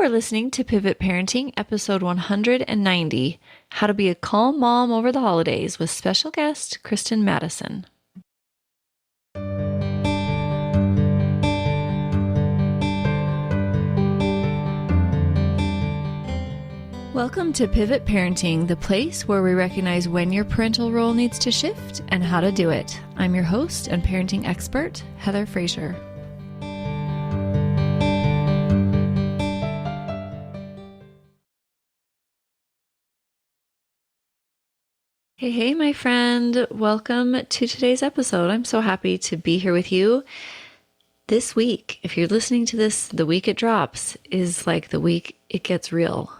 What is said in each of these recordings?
are listening to Pivot Parenting, episode 190, How to Be a Calm Mom Over the Holidays with special guest Kristen Mattison. Welcome to Pivot Parenting, the place where we recognize when your parental role needs to shift and how to do it. I'm your host and parenting expert, Heather Frazier. Hey, my friend. Welcome to today's episode. I'm so happy to be here with you. This week, if you're listening to this, the week it drops is like the week it gets real.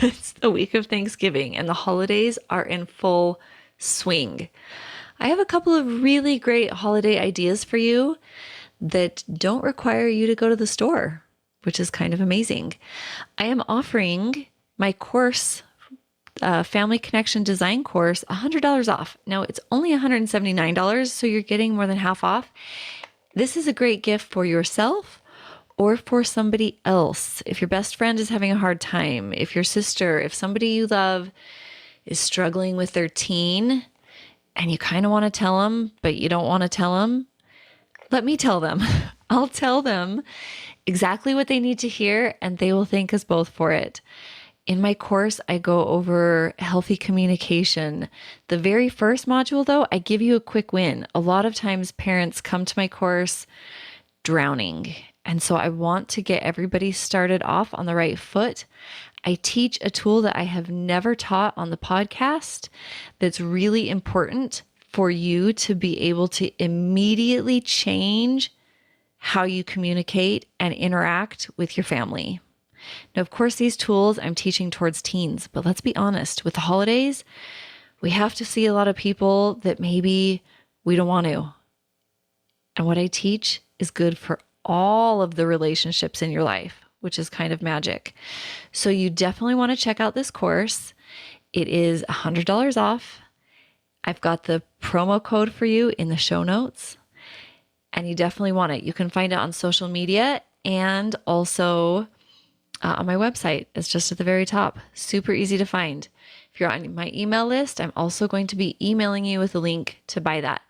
It's the week of Thanksgiving and the holidays are in full swing. I have a couple of really great holiday ideas for you that don't require you to go to the store, which is kind of amazing. I am offering my course, Family Connection Design course, $100 off. Now it's only $179, so you're getting more than half off. This is a great gift for yourself or for somebody else. If your best friend is having a hard time, if your sister, if somebody you love is struggling with their teen and you kind of want to tell them, but you don't want to tell them, let me tell them. I'll tell them exactly what they need to hear and they will thank us both for it. In my course, I go over healthy communication. The very first module, though, I give you a quick win. A lot of times parents come to my course drowning. And so I want to get everybody started off on the right foot. I teach a tool that I have never taught on the podcast that's really important for you to be able to immediately change how you communicate and interact with your family. Now, of course, these tools I'm teaching towards teens, but let's be honest, with the holidays, we have to see a lot of people that maybe we don't want to. And what I teach is good for all of the relationships in your life, which is kind of magic. So you definitely want to check out this course. It is $100 off. I've got the promo code for you in the show notes, and you definitely want it. You can find it on social media and also on my website. It's just at the very top. Super easy to find. If you're on my email list, I'm also going to be emailing you with a link to buy that.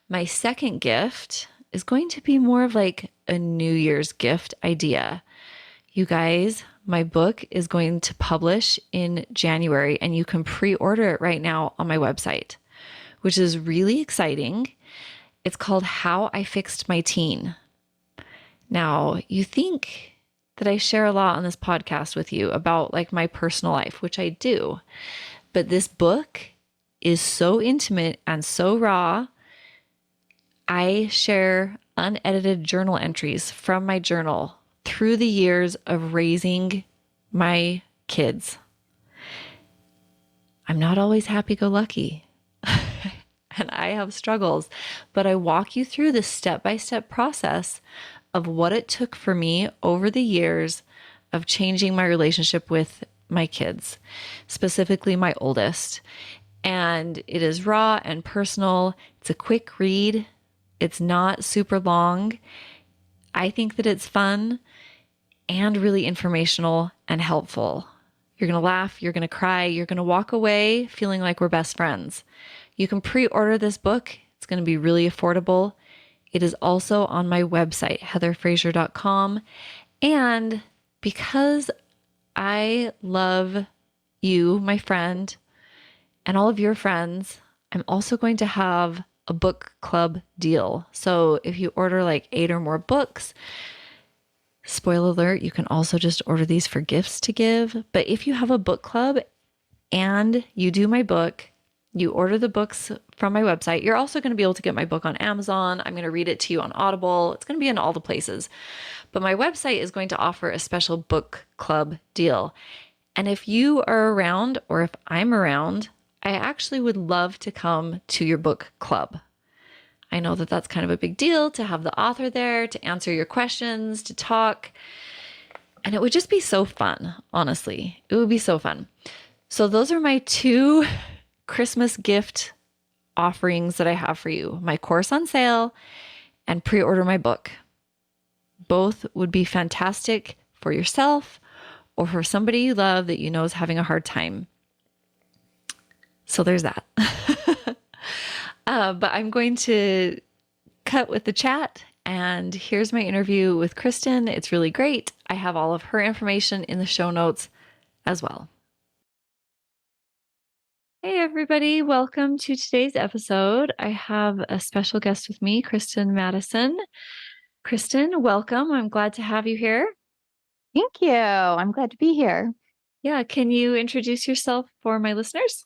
My second gift is going to be more of like a New Year's gift idea. You guys, my book is going to publish in January and you can pre-order it right now on my website, which is really exciting. It's called How I Fixed My Teen. Now, you think that I share a lot on this podcast with you about like my personal life, which I do. But this book is so intimate and so raw. I share unedited journal entries from my journal through the years of raising my kids. I'm not always happy-go-lucky. And I have struggles, but I walk you through the step-by-step process of what it took for me over the years of changing my relationship with my kids, specifically my oldest. And it is raw and personal. It's a quick read. It's not super long. I think that it's fun and really informational and helpful. You're going to laugh, you're going to cry, you're going to walk away feeling like we're best friends. You can pre-order this book. It's going to be really affordable. It is also on my website, heatherfrazier.com. And because I love you, my friend, and all of your friends, I'm also going to have a book club deal. So if you order like 8 or more books, spoiler alert, you can also just order these for gifts to give. But if you have a book club and you do my book, you order the books from my website, you're also going to be able to get my book on Amazon. I'm going to read it to you on Audible. It's going to be in all the places. But my website is going to offer a special book club deal. And if you are around or if I'm around, I actually would love to come to your book club. I know that that's kind of a big deal to have the author there, to answer your questions, to talk. And it would just be so fun, honestly. It would be so fun. So those are my 2 Christmas gift offerings that I have for you. My course on sale and pre-order my book. Both would be fantastic for yourself or for somebody you love that you know is having a hard time. So there's that. But I'm going to cut with the chat. And here's my interview with Kristen. It's really great. I have all of her information in the show notes as well. Hey, everybody. Welcome to today's episode. I have a special guest with me, Kristen Mattison. Kristen, welcome. I'm glad to have you here. Thank you. I'm glad to be here. Yeah. Can you introduce yourself for my listeners?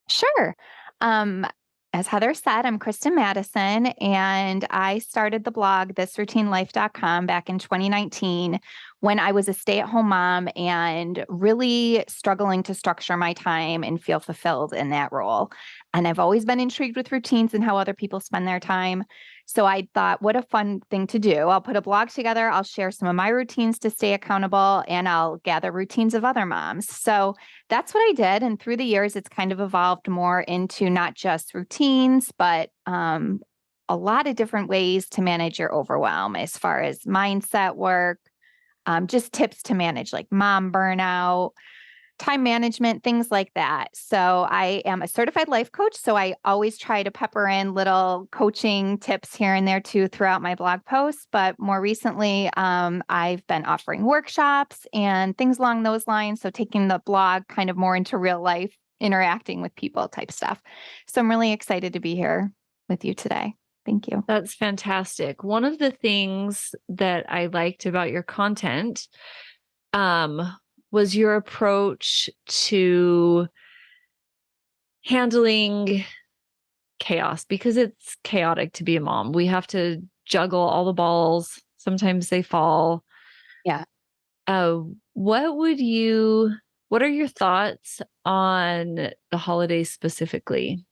Sure. Um, as Heather said, I'm Kristen Mattison, and I started the blog thisroutinelife.com back in 2019 when I was a stay-at-home mom and really struggling to structure my time and feel fulfilled in that role. And I've always been intrigued with routines and how other people spend their time. So I thought, what a fun thing to do. I'll put a blog together, I'll share some of my routines to stay accountable, and I'll gather routines of other moms. So that's what I did. And through the years, it's kind of evolved more into not just routines, but a lot of different ways to manage your overwhelm as far as mindset work, just tips to manage like mom burnout, time management, things like that. So I am a certified life coach. So I always try to pepper in little coaching tips here and there too throughout my blog posts. But more recently, I've been offering workshops and things along those lines. So taking the blog kind of more into real life, interacting with people type stuff. So I'm really excited to be here with you today. Thank you. That's fantastic. One of the things that I liked about your content was your approach to handling chaos, because it's chaotic to be a mom. We have to juggle all the balls. Sometimes they fall. Yeah. What are your thoughts on the holidays specifically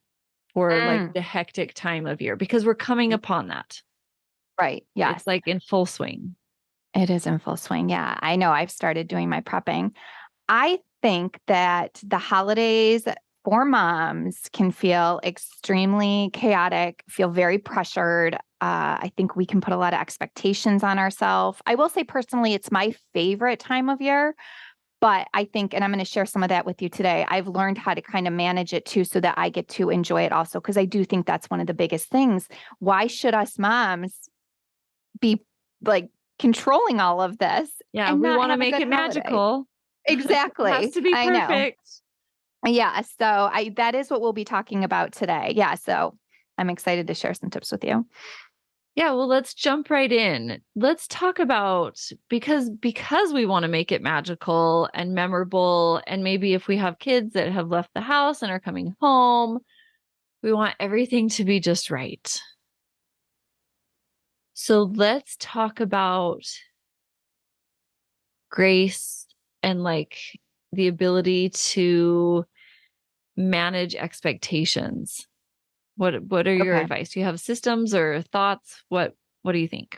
for like the hectic time of year? Because we're coming upon that. Right. Yes. It's like in full swing. It is in full swing. Yeah. I know I've started doing my prepping. I think that the holidays for moms can feel extremely chaotic, feel very pressured. I think we can put a lot of expectations on ourselves. I will say personally, it's my favorite time of year, but I think, and I'm going to share some of that with you today, I've learned how to kind of manage it too so that I get to enjoy it also, because I do think that's one of the biggest things. Why should us moms be like controlling all of this Yeah, and we not want to have a make good it holiday? magical. Exactly. It has to be I know. perfect. Yeah. So that is what we'll be talking about today. Yeah. So I'm excited to share some tips with you. Yeah, well, let's jump right in. Let's talk about because we want to make it magical and memorable, and maybe if we have kids that have left the house and are coming home, we want everything to be just right. So let's talk about grace and like the ability to manage expectations. What are your Okay. advice? Do you have systems or thoughts? What do you think?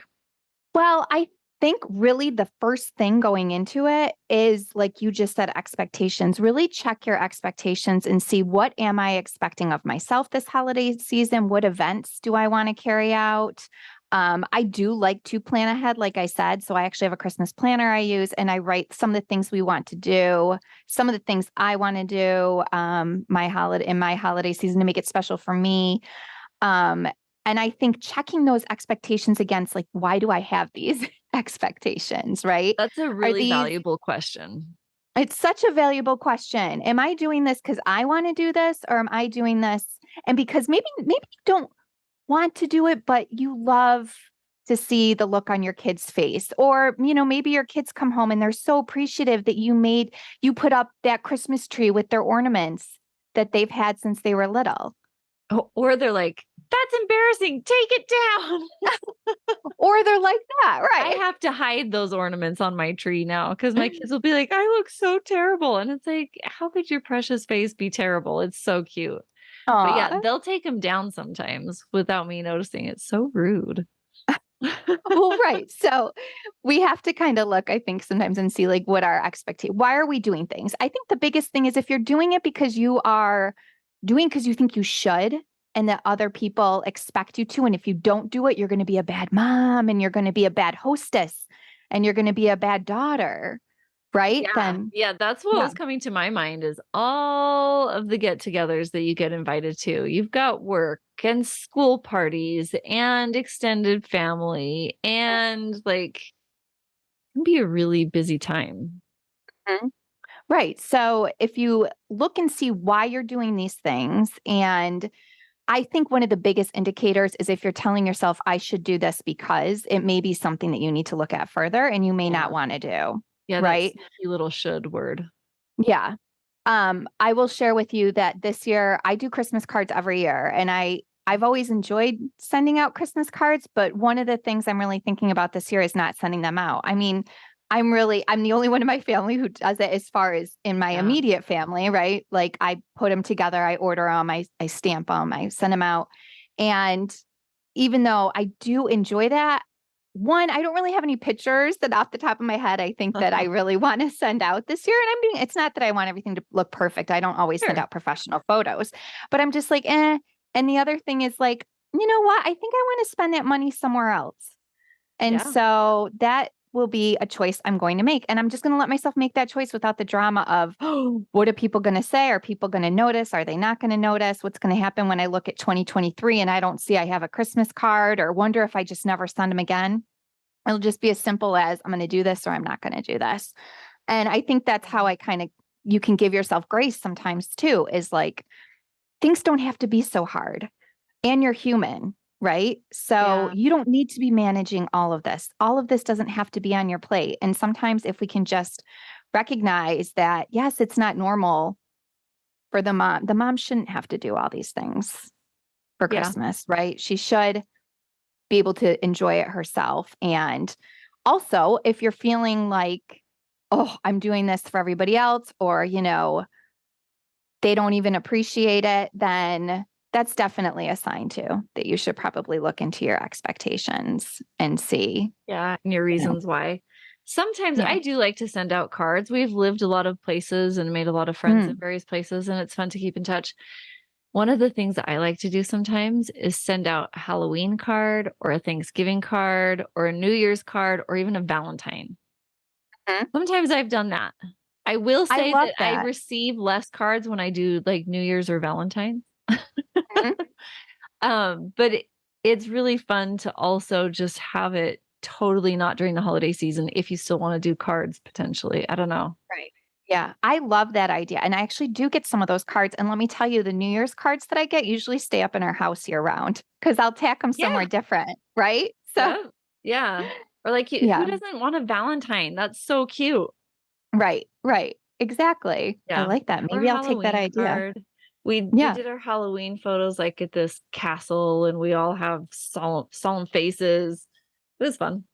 Well, I think really the first thing going into it is like you just said, expectations. Really check your expectations and see what am I expecting of myself this holiday season? What events do I want to carry out? I do like to plan ahead, like I said. So I actually have a Christmas planner I use, and I write some of the things we want to do, some of the things I want to do my holiday season to make it special for me. Um, and I think checking those expectations against, like, why do I have these expectations, right? That's a Are really these, valuable question. it's such a valuable question. Am I doing this because I want to do this, or am I doing this? And because maybe you don't want to do it, but you love to see the look on your kid's face. Or, maybe your kids come home and they're so appreciative that you put up that Christmas tree with their ornaments that they've had since they were little. Or they're like, that's embarrassing. Take it down. Or they're like that, I right? have to hide those ornaments on my tree now because my kids will be like, I look so terrible. And it's like, how could your precious face be terrible? It's so cute. But yeah, Aw. they'll take them down sometimes without me noticing. It's so rude. Well, right. So we have to kind of look, I think, sometimes and see like what our expectation. Why are we doing things? I think the biggest thing is if you're doing it because you are doing because you think you should and that other people expect you to. And if you don't do it, you're going to be a bad mom and you're going to be a bad hostess and you're going to be a bad daughter. right? Yeah. Then Yeah. That's what yeah. was coming to my mind is all of the get-togethers that you get invited to. You've got work and school parties and extended family and like it can be a really busy time. Mhm. Right. So if you look and see why you're doing these things, and I think one of the biggest indicators is if you're telling yourself, I should do this because it may be something that you need to look at further and you may not Yeah. want to do. Yeah, that Right. sneaky little should word. Yeah. I will share with you that this year I do Christmas cards every year, and I've always enjoyed sending out Christmas cards, but one of the things I'm really thinking about this year is not sending them out. I mean, I'm the only one in my family who does it as far as in my Yeah. immediate family, right? Like I put them together, I order them, I stamp them, I send them out. And even though I do enjoy that, one, I don't really have any pictures that off the top of my head I think that I really want to send out this year. And it's not that I want everything to look perfect. I don't always send Sure. out professional photos, but I'm just like, eh. And the other thing is like, you know what? I think I want to spend that money somewhere else. And Yeah. so that will be a choice I'm going to make. And I'm just going to let myself make that choice without the drama of, oh, what are people going to say? Are people going to notice? Are they not going to notice? What's going to happen when I look at 2023 and I don't see I have a Christmas card, or wonder if I just never send them again? It'll just be as simple as I'm going to do this or I'm not going to do this. And I think that's how I kind of, you can give yourself grace sometimes too, is like things don't have to be so hard, and you're human, right? So Yeah. you don't need to be managing all of this. All of this doesn't have to be on your plate. And sometimes if we can just recognize that, yes, it's not normal for the mom shouldn't have to do all these things for Yeah. Christmas, right? She should be able to enjoy it herself. And also, if you're feeling like, oh, I'm doing this for everybody else, or, they don't even appreciate it, then that's definitely a sign too that you should probably look into your expectations and see, Yeah. And your you know, reasons why. Sometimes yeah. I do like to send out cards. We've lived a lot of places and made a lot of friends in Mm, various places, and it's fun to keep in touch. One of the things that I like to do sometimes is send out a Halloween card or a Thanksgiving card or a New Year's card or even a Valentine. mhm. Sometimes I've done that. I will I say love that I that. receive less cards when I do like New Year's or Valentine's. Mhm. But it's really fun to also just have it totally not during the holiday season if you still want to do cards potentially. I don't know. Right. Yeah, I love that idea. And I actually do get some of those cards. And let me tell you, the New Year's cards that I get usually stay up in our house year round because I'll tack them somewhere Yeah. different. Right. So, Yeah. Yeah. Or like who yeah, doesn't want a Valentine? That's so cute. right. Right. Exactly. I Yeah. like that. Or a Maybe I'll take that Halloween idea. card. We Yeah. did our Halloween photos like at this castle and we all have solemn faces. It was fun.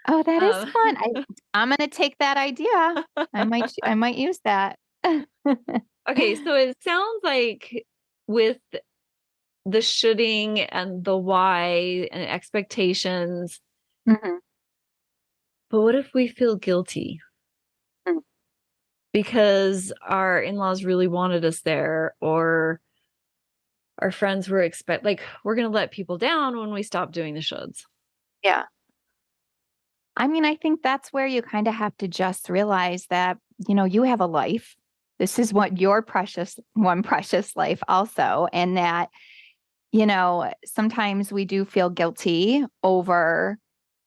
Oh, that is Um, fun. I'm gonna take that idea. I might use that. okay, so it sounds like with the shoulding and the why and expectations, Mhm. but what if we feel guilty Mm. because our in-laws really wanted us there or our friends were like we're going to let people down when we stop doing the shoulds. Yeah. I mean, I think that's where you kind of have to just realize that, you have a life. This is what your precious life also. And that, sometimes we do feel guilty over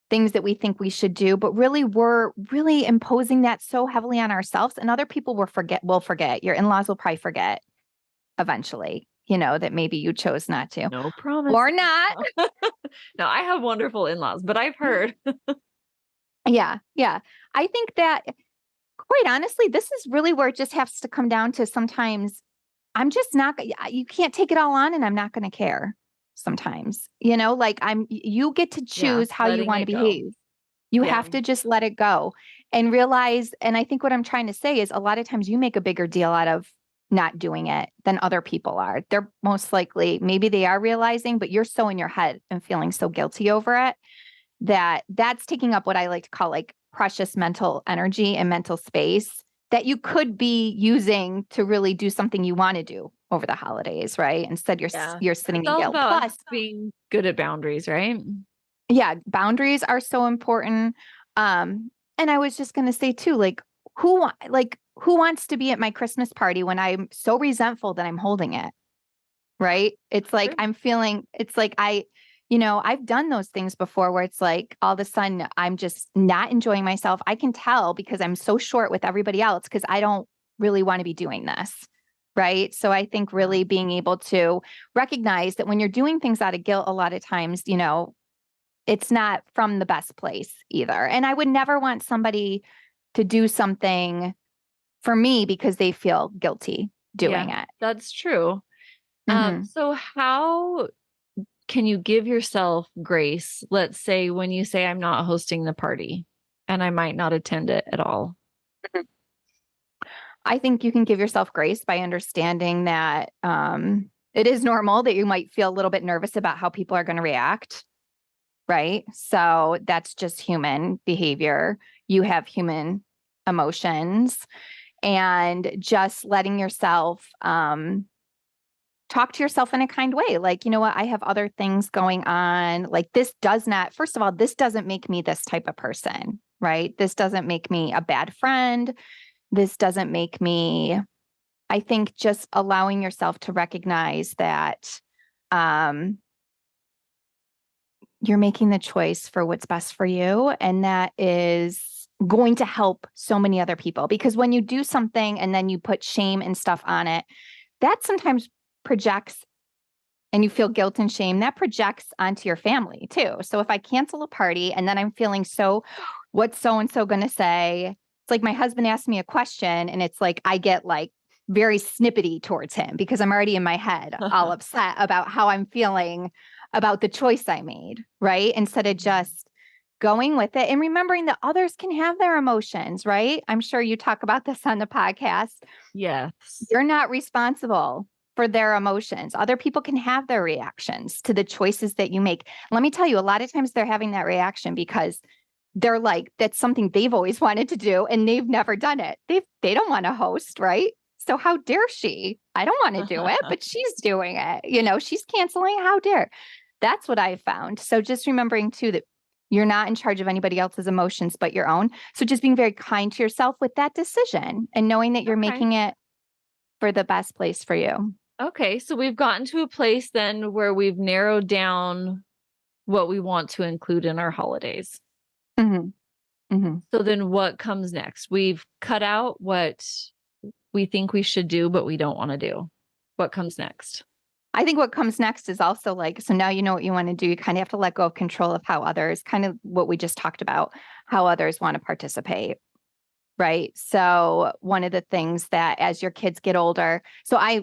things that we think we should do, but really we're really imposing that so heavily on ourselves, and other people will forget. Your in-laws will probably forget eventually, that maybe you chose not to, No promises. or not. No, I have wonderful in-laws, but I've heard. Yeah. Yeah. I think that quite honestly, this is really where it just has to come down to sometimes I'm just not, you can't take it all on and I'm not going to care sometimes, like you get to Yeah, choose how you letting want to it go. behave. You Yeah. have to just let it go and realize. And I think what I'm trying to say is a lot of times you make a bigger deal out of not doing it than other people are. They're most likely, maybe they are realizing, but you're so in your head and feeling so guilty over it that that's taking up what I like to call like precious mental energy and mental space that you could be using to really do something you want to do over the holidays, right? Instead, Yeah. you're sitting It's in all guilt. about Plus, being good at boundaries, right? yeah, boundaries are so important. And I was just going to say too, like who wants to be at my Christmas party when I'm so resentful that I'm holding it? Right. It's like, Sure. I'm feeling, it's like I've done those things before where it's like all of a sudden I'm just not enjoying myself. I can tell because I'm so short with everybody else because I don't really want to be doing this. Right. So I think Yeah. really being able to recognize that when you're doing things out of guilt, a lot of times, it's not from the best place either. And I would never want somebody to do something for me because they feel guilty Yeah, doing it. that's true. Hmm. So how can you give yourself grace? Let's say when you say, I'm not hosting the party and I might not attend it at all. I think you can give yourself grace by understanding that it is normal that you might feel a little bit nervous about how people are going to react. Right. So that's just human behavior. You have human emotions, and just letting yourself talk to yourself in a kind way. Like, you know what? I have other things going on. Like, this does not, first of all, this doesn't make me this type of person. Right. This doesn't make me a bad friend. This doesn't make me, I think just allowing yourself to recognize that um, you're making the choice for what's best for you. And that is going to help so many other people. Because when you do something and then you put shame and stuff on it, that sometimes projects, and you feel guilt and shame, that projects onto your family too. So if I cancel a party and then I'm feeling what's so and so going to say? It's like my husband asked me a question and it's like I get like very snippety towards him because I'm already in my head all upset about how I'm feeling about the choice I made, right? Instead of just going with it and remembering that others can have their emotions, right? I'm sure you talk about this on the podcast. Yes. You're not responsible for their emotions. Other people can have their reactions to the choices that you make. Let me tell you, a lot of times they're having that reaction because they're like, that's something they've always wanted to do and they've never done it. They don't want to host, right? So how dare she? I don't want to do it, but she's doing it. She's canceling. How dare? That's what I found. So just remembering too that you're not in charge of anybody else's emotions but your own. So just being very kind to yourself with that decision and knowing that you're Okay. making it for the best place for you. Okay. So we've gotten to a place then where we've narrowed down what we want to include in our holidays. Mhm, mhm. So then what comes next? We've cut out what we think we should do, but we don't want to do. What comes next? I think what comes next is also like, so now you know what you want to do. You kind of have to let go of control of how others, kind of what we just talked about, how others want to participate. Right. So one of the things that as your kids get older, so I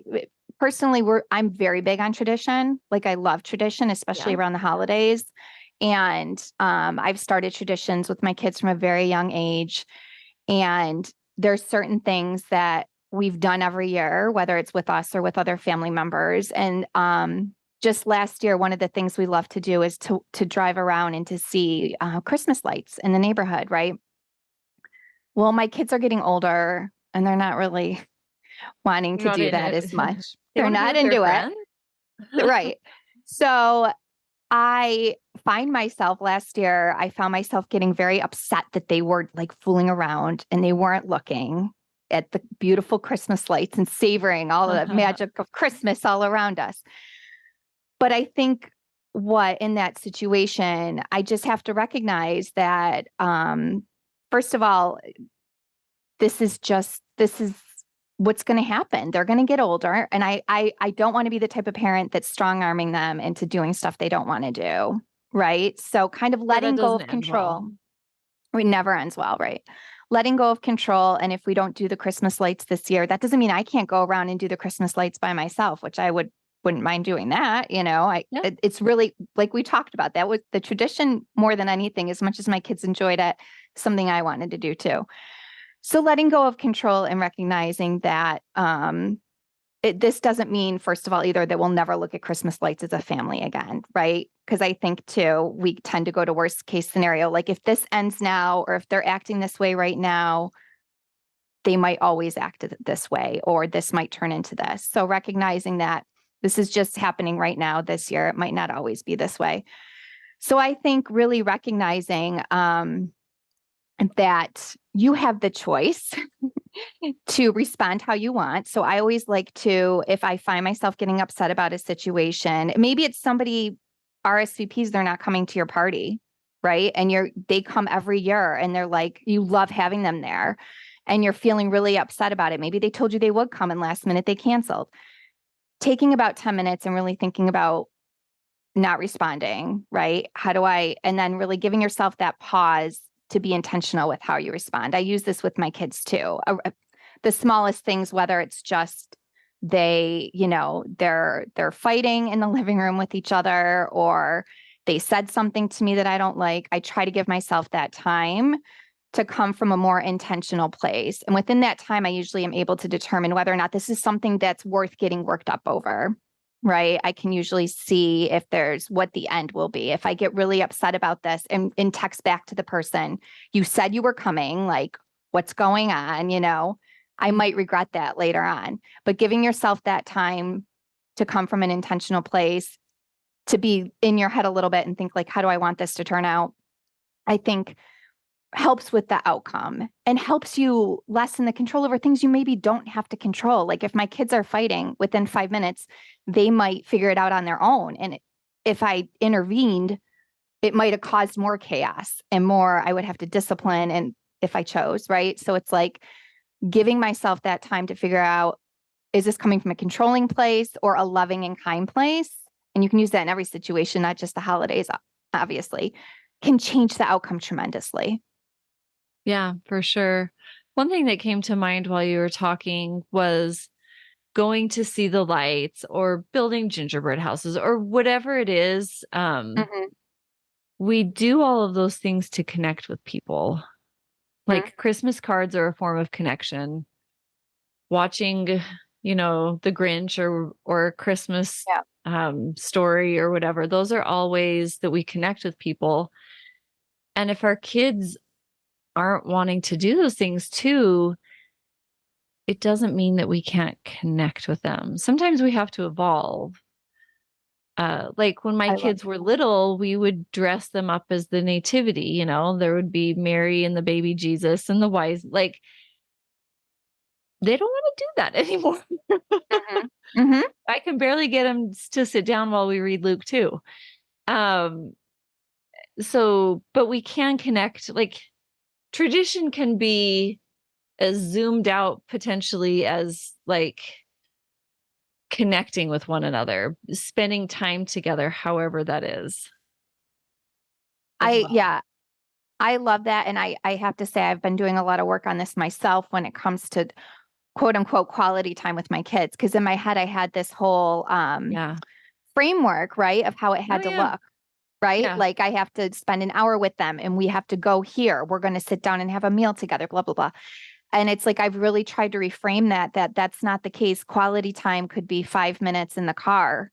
personally, I'm very big on tradition. Like I love tradition, especially Yeah. around the holidays. And I've started traditions with my kids from a very young age. And there's certain things that we've done every year, whether it's with us or with other family members. And just last year, one of the things we love to do is to drive around and to see Christmas lights in the neighborhood, right? Well, my kids are getting older and they're not really wanting You're to not do in that it. as much. They They're want to be not with their into it. friends. Right. So I find myself last year, I found myself getting very upset that they were like fooling around and they weren't looking at the beautiful Christmas lights and savoring all of the magic of Christmas all around us. But I think what in that situation, I just have to recognize that, first of all, this is what's going to happen. They're going to get older. And I don't want to be the type of parent that's strong arming them into doing stuff they don't want to do. Right. So kind of Yeah, that letting go doesn't of end well. control. It never ends well. Right. Letting go of control. And if we don't do the Christmas lights this year, that doesn't mean I can't go around and do the Christmas lights by myself, which wouldn't mind doing that. Yeah. It's really like we talked about that was the tradition more than anything, as much as my kids enjoyed it, something I wanted to do too. So letting go of control and recognizing that this doesn't mean, first of all, either that we'll never look at Christmas lights as a family again, right? Because I think too, we tend to go to worst case scenario. Like if this ends now, or if they're acting this way right now, they might always act this way, or this might turn into this. So recognizing that this is just happening right now this year, it might not always be this way. So I think really recognizing that you have the choice to respond how you want. So I always like to, if I find myself getting upset about a situation, maybe it's somebody RSVPs, they're not coming to your party, right? And they come every year and they're like, you love having them there and you're feeling really upset about it. Maybe they told you they would come and last minute they canceled. Taking about 10 minutes and really thinking about not responding, right? And then really giving yourself that pause to be intentional with how you respond. I use this with my kids too. The smallest things, whether it's just they're fighting in the living room with each other, or they said something to me that I don't like. I try to give myself that time to come from a more intentional place. And within that time, I usually am able to determine whether or not this is something that's worth getting worked up over, right? I can usually see if there's what the end will be. If I get really upset about this and text back to the person, you said you were coming, like, what's going on? I might regret that later on. But giving yourself that time to come from an intentional place, to be in your head a little bit and think, like, how do I want this to turn out? I think helps with the outcome and helps you lessen the control over things you maybe don't have to control. Like if my kids are fighting within 5 minutes, they might figure it out on their own. And if I intervened, it might have caused more chaos and more I would have to discipline, and if I chose, right? So it's like giving myself that time to figure out, is this coming from a controlling place or a loving and kind place? And you can use that in every situation, not just the holidays, obviously, can change the outcome tremendously. Yeah, for sure. One thing that came to mind while you were talking was going to see the lights or building gingerbread houses or whatever it is. Mhm. We do all of those things to connect with people. Mhm. Like Christmas cards are a form of connection. Watching, The Grinch or a Christmas Yeah. story or whatever. Those are all ways that we connect with people. And if our kids aren't wanting to do those things too, it doesn't mean that we can't connect with them. Sometimes we have to evolve. Like when my I love kids were little, we would dress them up as the nativity, there would be Mary and the baby Jesus and the wise, like they don't want to do that anymore. Mhm. Mhm. I can barely get them to sit down while we read Luke too. Um, but we can connect, like tradition can be as zoomed out potentially as like connecting with one another, spending time together, however that is as well. Yeah, I love that. And I have to say, I've been doing a lot of work on this myself when it comes to quote unquote quality time with my kids. Cause in my head, I had this whole Yeah. framework, right, of how it Oh had to yeah. look, right? Yeah. Like I have to spend an hour with them and we have to go here. We're going to sit down and have a meal together, blah, blah, blah. And it's like I've really tried to reframe that's not the case. Quality time could be 5 minutes in the car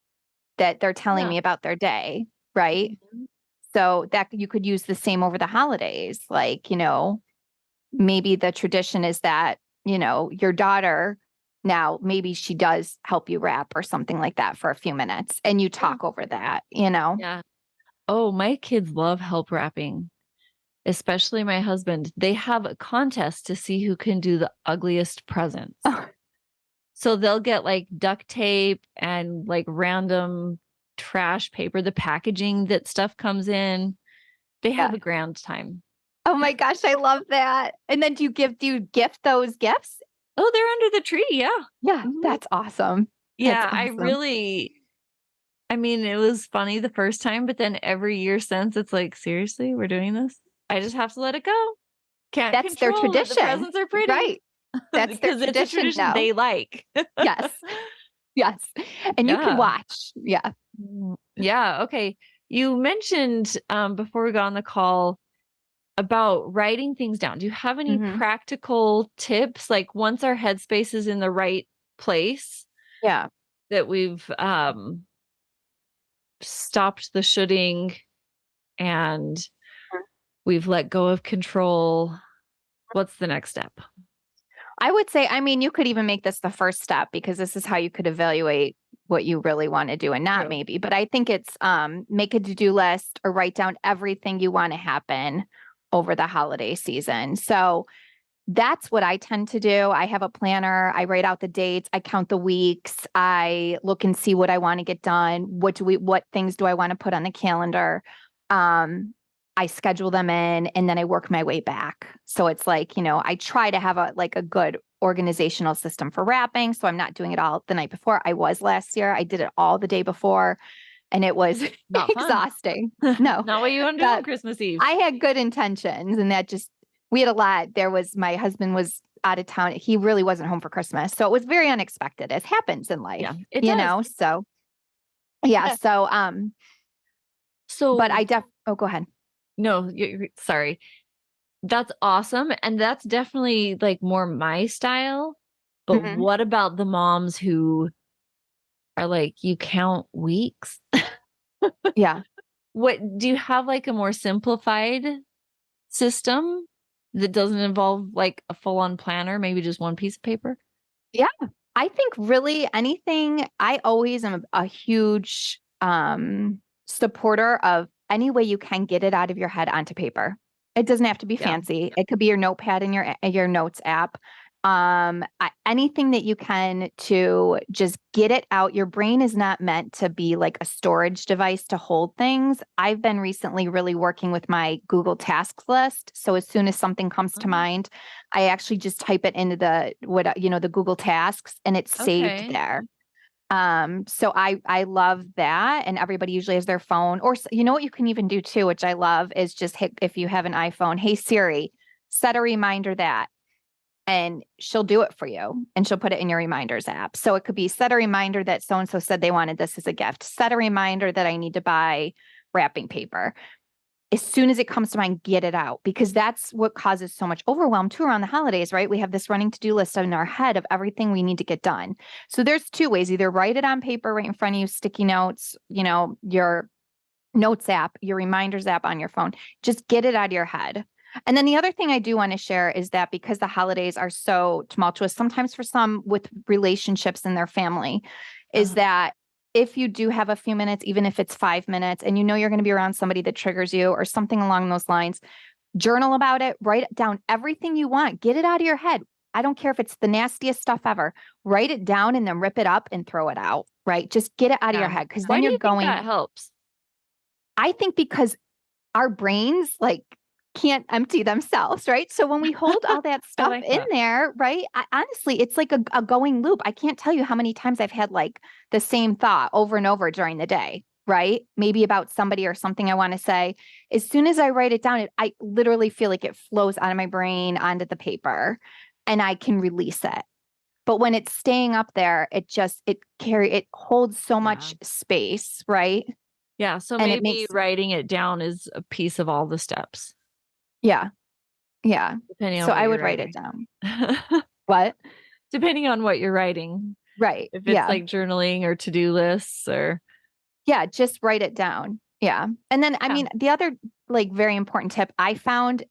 that they're telling Yeah. me about their day, right? Mhm. So that you could use the same over the holidays. Like, maybe the tradition is that, your daughter now, maybe she does help you wrap or something like that for a few minutes and you Yeah. talk over that. Yeah. Oh, my kids love help wrapping, especially my husband. They have a contest to see who can do the ugliest presents. Oh, So they'll get like duct tape and like random trash paper, the packaging that stuff comes in. They have yeah. a grand time. Oh my gosh, I love that. And then do you gift those gifts? Oh, they're under the tree. Yeah. Yeah, Mhm. that's awesome. That's Yeah. awesome. I mean, it was funny the first time, but then every year since, it's like, seriously, we're doing this? I just have to let it go. Can't That's their control that the tradition. presents are pretty Right. That's their because it's a tradition tradition now. they like. Yes. Yes. And you can Yeah. watch. Yeah. Yeah. Okay. You mentioned before we got on the call about writing things down. Do you have any Hmm. practical tips? Like once our headspace is in the right place, Yeah. that we've stopped the shooting and we've let go of control. What's the next step? I would say, I mean, you could even make this the first step because this is how you could evaluate what you really want to do and not True. maybe, but I think it's make a to-do list or write down everything you want to happen over the holiday season. So that's what I tend to do. I have a planner. I write out the dates. I count the weeks. I look and see what I want to get done. What things do I want to put on the calendar? I schedule them in and then I work my way back. So it's like, I try to have a good organizational system for wrapping. So I'm not doing it all the night before. I was last year. I did it all the day before and it was Not fun. exhausting. No, Not what you want to do on that Christmas Eve. I had good intentions and we had a lot. My husband was out of town. He really wasn't home for Christmas. So it was very unexpected, as happens in life, Yeah, it does. So yeah. Yeah. But So oh, go ahead. no, sorry. That's awesome. And that's definitely like more my style. But Mhm. what about the moms who are like, you count weeks? Yeah. What do you have like a more simplified system that doesn't involve like a full-on planner, maybe just one piece of paper? Yeah. I think really anything, I always am a huge supporter of any way you can get it out of your head onto paper. It doesn't have to be Yeah. fancy. It could be your notepad in your notes app. Anything that you can to just get it out. Your brain is not meant to be like a storage device to hold things. I've been recently really working with my Google Tasks list. So as soon as something comes to mind, I actually just type it into the Google Tasks and it's saved Okay. there. So I love that. And everybody usually has their phone or what you can even do too, which I love is just hit, if you have an iPhone, hey Siri, set a reminder that, and she'll do it for you and she'll put it in your reminders app. So it could be set a reminder that so-and-so said they wanted this as a gift, set a reminder that I need to buy wrapping paper. As soon as it comes to mind, get it out because that's what causes so much overwhelm too around the holidays, right? We have this running to-do list in our head of everything we need to get done. So there's two ways, either write it on paper right in front of you, sticky notes, your notes app, your reminders app on your phone, just get it out of your head. And then the other thing I do want to share is that because the holidays are so tumultuous, sometimes for some with relationships in their family, is Uh-huh. that if you do have a few minutes, even if it's 5 minutes, and you're going to be around somebody that triggers you or something along those lines, journal about it, write down everything you want, get it out of your head. I don't care if it's the nastiest stuff ever. Write it down and then rip it up and throw it out, right? Just get it out of your Yeah. head because Why then do you're you think that going, helps? I think because our brains can't empty themselves, right? So when we hold all that I stuff like in that. there, right? Honestly, it's like a going loop. I can't tell you how many times I've had the same thought over and over during the day, right? Maybe about somebody or something I want to say. As soon as I write it down, I literally feel like it flows out of my brain onto the paper and I can release it. But when it's staying up there, it holds so Yeah. much space, right? Yeah. So And it maybe makes, writing it down is a piece of all the steps, yeah. Yeah. depending on So what I you're would write it writing. down. What? Depending on what you're writing. Right. If it's Yeah. like journaling or to-do lists or Yeah. Just write it down. Yeah. And then, I yeah. mean, the other very important tip I found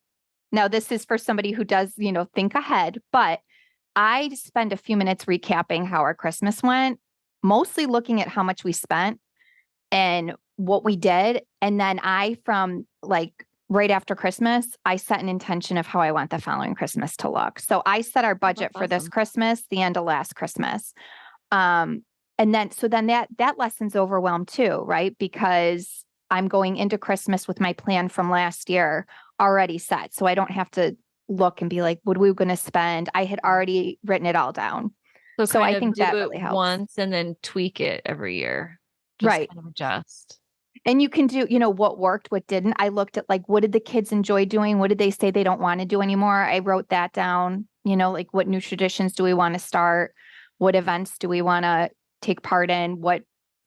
now, this is for somebody who does, think ahead, but I spend a few minutes recapping how our Christmas went, mostly looking at how much we spent and what we did. And then from right after Christmas, I set an intention of how I want the following Christmas to look. So I set our Oh, that's budget for this awesome. Christmas, the end of last Christmas. Um, and then that lessens overwhelm too, right? Because I'm going into Christmas with my plan from last year already set. So I don't have to look and be like, what are we going to spend? I had already written it all down. So So kind I of think do that it really helps. once and then tweak it every year. Just Right. kind of adjust. And you can do, what worked, what didn't. I looked at what did the kids enjoy doing? What did they say they don't want to do anymore? I wrote that down, what new traditions do we want to start? What events do we want to take part in? What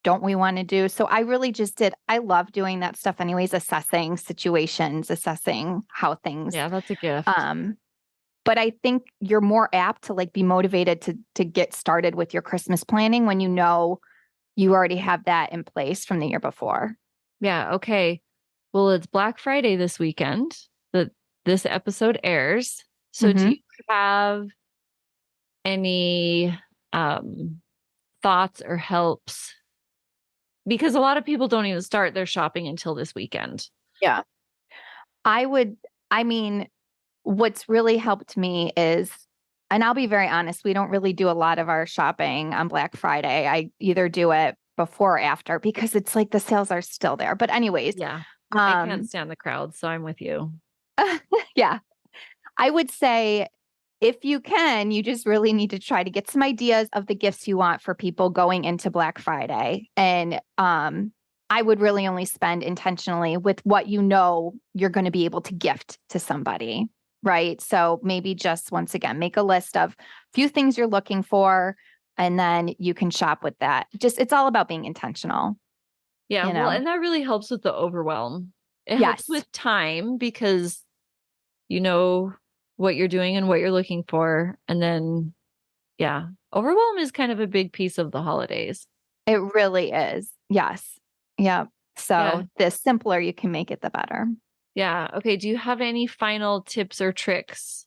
don't we want to do? So I really just I love doing that stuff anyways, assessing situations, assessing how things, Yeah, that's a gift. um, but I think you're more apt to be motivated to get started with your Christmas planning when you already have that in place from the year before. Yeah, okay. Well, it's Black Friday this weekend that this episode airs. So do Mm-hmm. you have any um thoughts or helps? Because a lot of people don't even start their shopping until this weekend. Yeah. I would. I mean, what's really helped me is, and I'll be very honest, we don't really do a lot of our shopping on Black Friday. I either do it before or after because it's like the sales are still there. But anyways, Yeah. I can't um, stand the crowd, so I'm with you. yeah, I would say if you can, you just really need to try to get some ideas of the gifts you want for people going into Black Friday. And I would really only spend intentionally with what you know you're going to be able to gift to somebody, right? So maybe just once again, make a list of a few things you're looking for, and then you can shop with that. Just it's all about being intentional, Yeah, you well, know? and that really helps with the overwhelm. It helps Yes. with time because you know what you're doing and what you're looking for. And then, yeah, overwhelm is kind of a big piece of the holidays. It really is. Yes. Yeah. Yeah. So the simpler you can make it, the better. Yeah. Okay. Do you have any final tips or tricks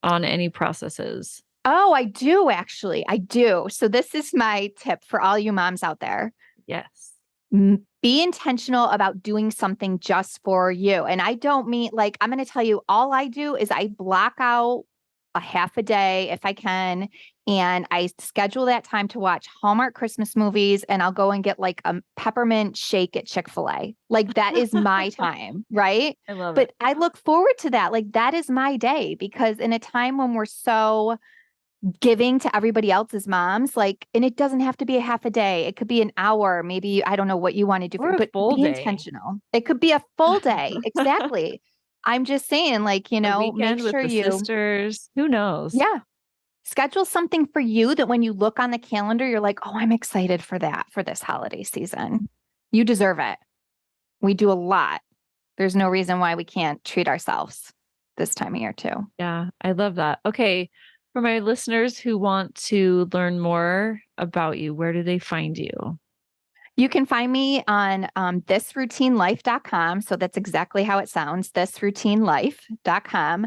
on any processes? Oh, I do actually. I do. So this is my tip for all you moms out there. Yes. Be intentional about doing something just for you. And I don't mean like, I'm going to tell you, all I do is I block out a half a day if I can. And I schedule that time to watch Hallmark Christmas movies. And I'll go and get like a peppermint shake at Chick-fil-A. Like that is my time. Right. I love it. But I look forward to that. Like that is my day because in a time when we're so giving to everybody else's moms, like, and it doesn't have to be a half a day. It could be an hour. Maybe I don't know what you want to do, Or a but full be day. intentional. It could be a full day. Exactly. I'm just saying, like, A make weekend with sure the you, sisters. Who knows? yeah, schedule something for you that when you look on the calendar, you're like, oh, I'm excited for that for this holiday season. You deserve it. We do a lot. There's no reason why we can't treat ourselves this time of year too. Yeah, I love that. Okay. For my listeners who want to learn more about you, where do they find you? You can find me on thisroutinelife.com. So that's exactly how it sounds, thisroutinelife.com.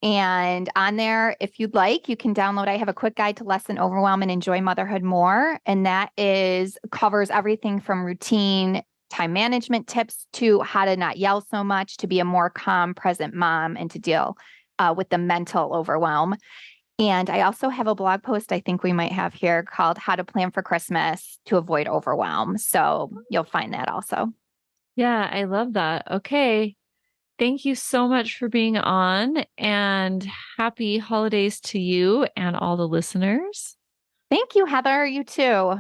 And on there, if you'd like, you can download. I have a quick guide to lessen overwhelm and enjoy motherhood more. And that is covers everything from routine, time management tips to how to not yell so much, to be a more calm, present mom, and to deal with the mental overwhelm. And I also have a blog post I think we might have here called How to Plan for Christmas to Avoid Overwhelm. So you'll find that also. Yeah, I love that. Okay. Thank you so much for being on and happy holidays to you and all the listeners. Thank you, Heather. You too.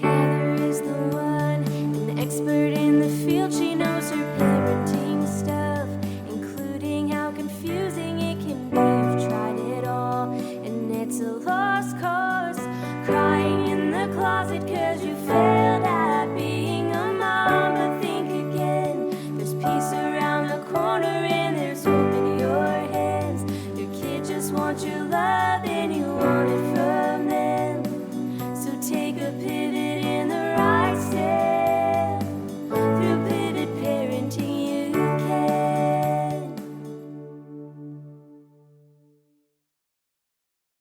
Heather is the one, an expert in the field. She knows her parenting stuff, including how confusing it can be. You've tried it all, and it's a lost cause. Crying in the closet cause you failed at being a mom. But think again, there's peace around the corner and there's hope in your hands. Your kid just wants your love and you want it from